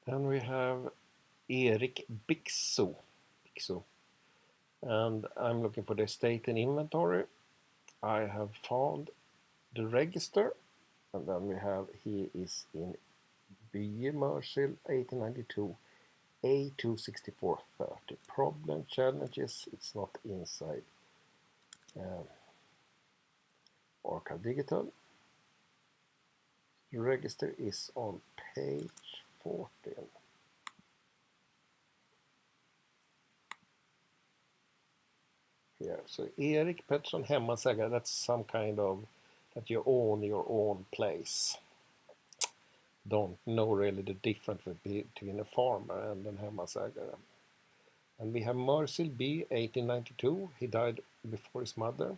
And we have Erik Bixo. And I'm looking for the estate and inventory. I have found the register, and then we have he is in Bye Mersil 1892 A26430. Problem challenges, it's not inside Archive Digital. The register is on page 14. Here. So Erik Petter hemmansägare, that's some kind of that you own your own place. Don't know really the difference between a farmer and an hemmansägare. And we have Mersil B 1892, he died before his mother.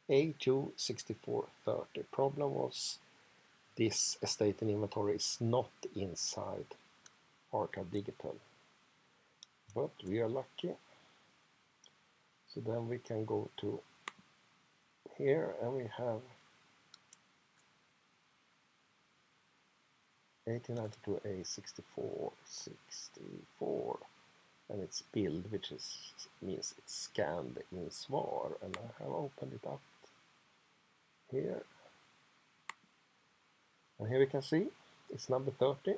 A26430. Problem was this estate and inventory is not inside Archive Digital. But we are lucky. So then we can go to here and we have 1892 A6464 and it's build, which means it's scanned in SVAR, and I have opened it up here. And here we can see it's number 30.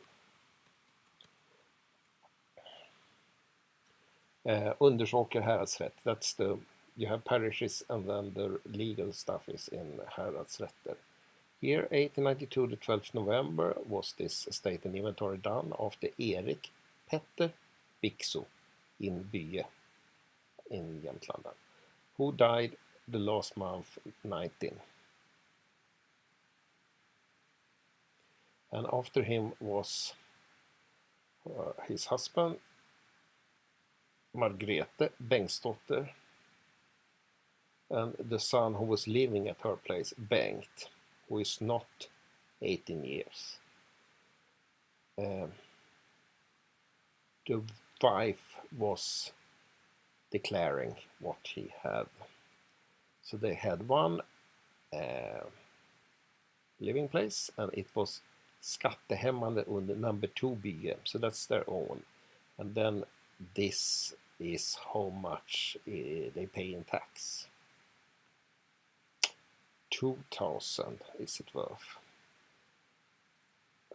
Undersåker häradsrätt, that's the, you have parishes and then the legal stuff is in häradsrätter. Here 1892, the 12th November, was this estate and inventory done after Erik Petter Bixo in Bye in Jämtland, who died the last month 19. And after him was his husband Margareta Bengtsdotter, and the son who was living at her place, Bengt, who is not 18 years. The wife was declaring what he had. So they had one living place, and it was skattehämmande under number 2 Bye, so that's their own. And then this is how much they pay in tax. 2,000 is it worth.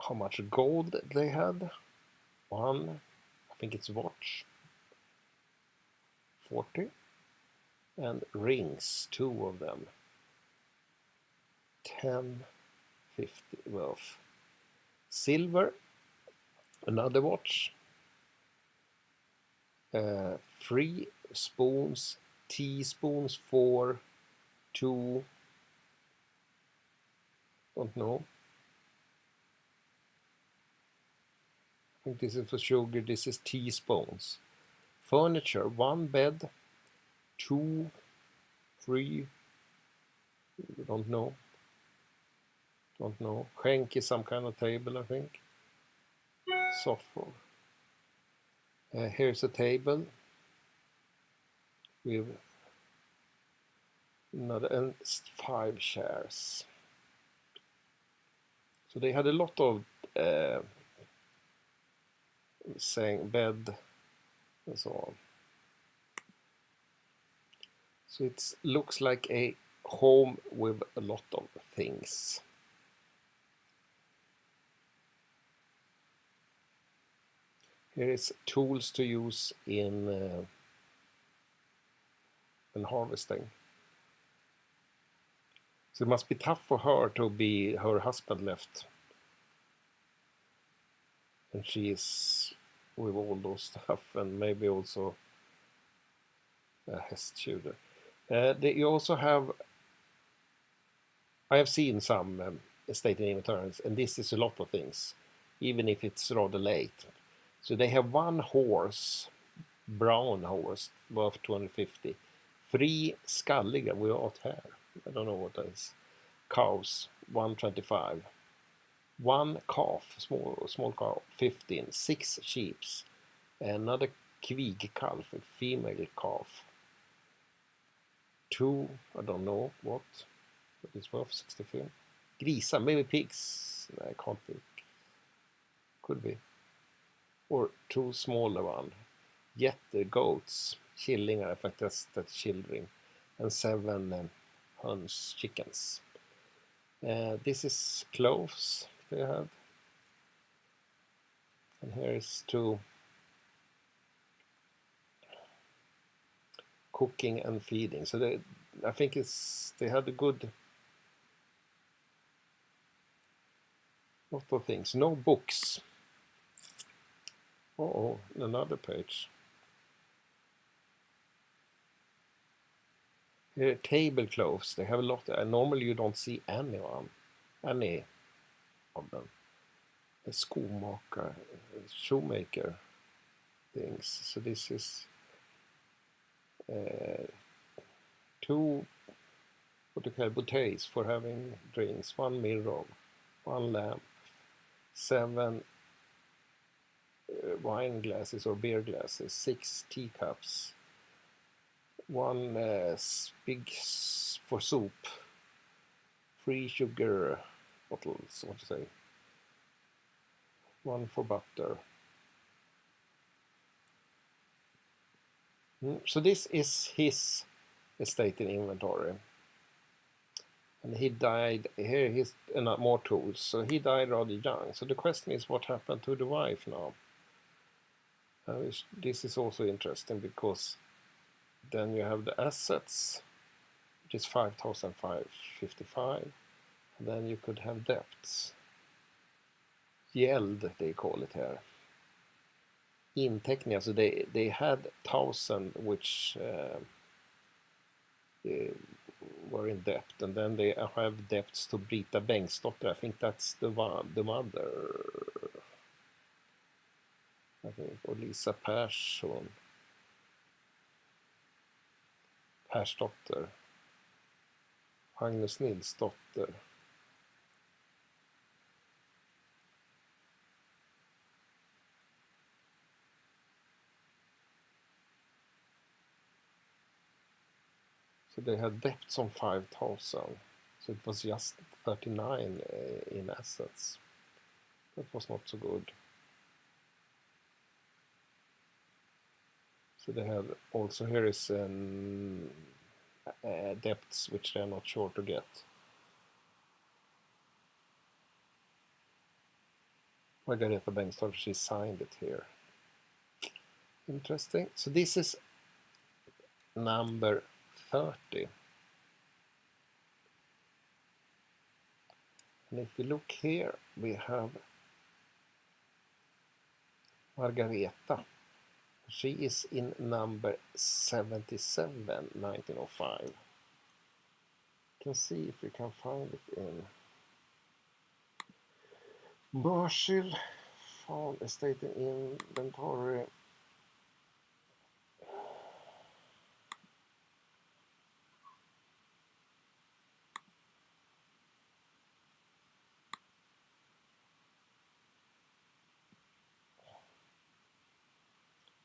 How much gold they had? One, I think it's watch, 40, and rings, 2 of them, 10, 50 worth. Silver, another watch, 3 spoons, teaspoons, 4, 2, don't know. I think this is for sugar, this is teaspoons. Furniture, 1 bed, 2, 3, don't know. Skänk is some kind of table, I think. Sofa. Here's a table with another and 5 chairs. So they had a lot of saying bed and so on. So it looks like a home with a lot of things. Here is tools to use in harvesting. So it must be tough for her to be, her husband left. And she is with all those stuff, and maybe also a hästshooter. You also have, I have seen some estate and inventories, and this is a lot of things, even if it's rather late. So they have 1 horse, brown horse, worth 250. 3 skalliga without hair, I don't know what that is. Cows, 125. 1 calf, small cow, 15. 6 sheeps. Another kvigkalf, a female calf. 2, I don't know what, but it's worth 65. Grisar, maybe pigs. No, I can't think. Could be. or 2 smaller one. Jätter, goats, killingar, I think that's children, and 7 höns, chickens. This is cloves they have, and here is 2 cooking and feeding. So I think they had a good lot of things. No books. Oh, another page. Here, tablecloths. They have a lot. Normally you don't see any of them. A skomaker, shoemaker things. So this is 2 what do you call bouteilles for having drinks, 1 mirror, 1 lamp, 7 wine glasses or beer glasses, 6 teacups, 1 big for soup, 3 sugar bottles, what to say, 1 for butter. So this is his estate in inventory. And he died, here he's more tools, so he died rather young. So the question is, what happened to the wife now? This is also interesting, because then you have the assets, which is 5,555, and then you could have debts. Gäld, they call it here. Inteckningar, so they had 1,000 which were in debt, and then they have debts to Brita Bengtsdotter. I think that's the mother. I think, or Lisa Persson. Persdotter. Agnes Nilsdotter. So they had debts on 5,000. So it was just 39 in assets. That was not so good. So they have also, here is debts which they are not sure to get. Margareta Bengtsdotter, she signed it here. Interesting. So this is number 30. And if we look here, we have Margareta. She is in number 77, 1905. You can see if we can find it in Börsil, found estate in inventory.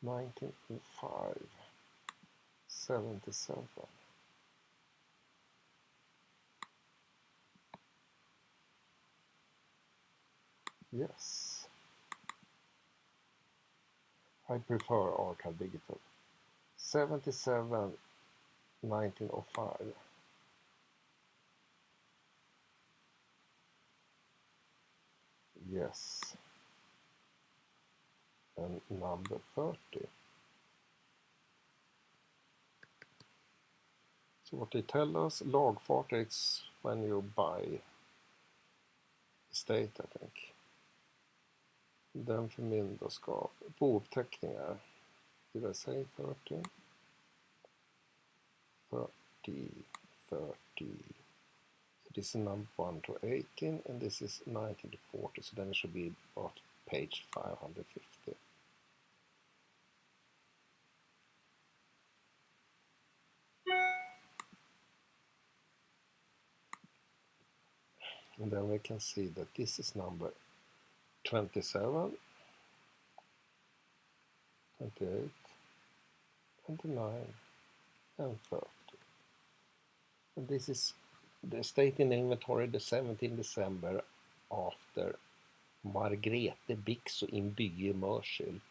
$1905, 77. Yes. I prefer archive digital. 77, 1905. Yes. And number 30. So what they tell us, lagfart, it's when you buy estate, I think. Den förmyndarskap, bouppteckningar. Did I say 30? 30, 30. So this is number 1 to 18, and this is 19 to 40, so then it should be about page 550. And then we can see that this is number 27, 28, 29, and 30. And this is the estate in inventory the 17th December after Margareta Bixo in Bye, Mörsil,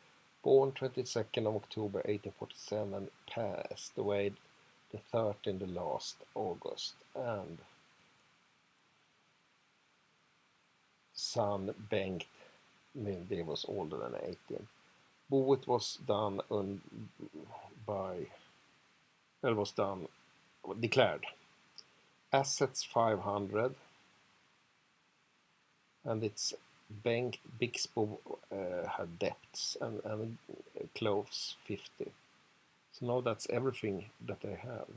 born 22nd of October 1847, passed away the 13th of last August, and son Bengt, they was older than 18. Boet was done declared. Assets 500, and it's Bengt Bixbo had debts and clothes 50. So now that's everything that they have.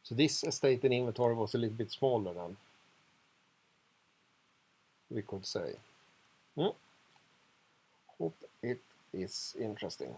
So this estate and inventory was a little bit smaller than we could say. Hope it is interesting.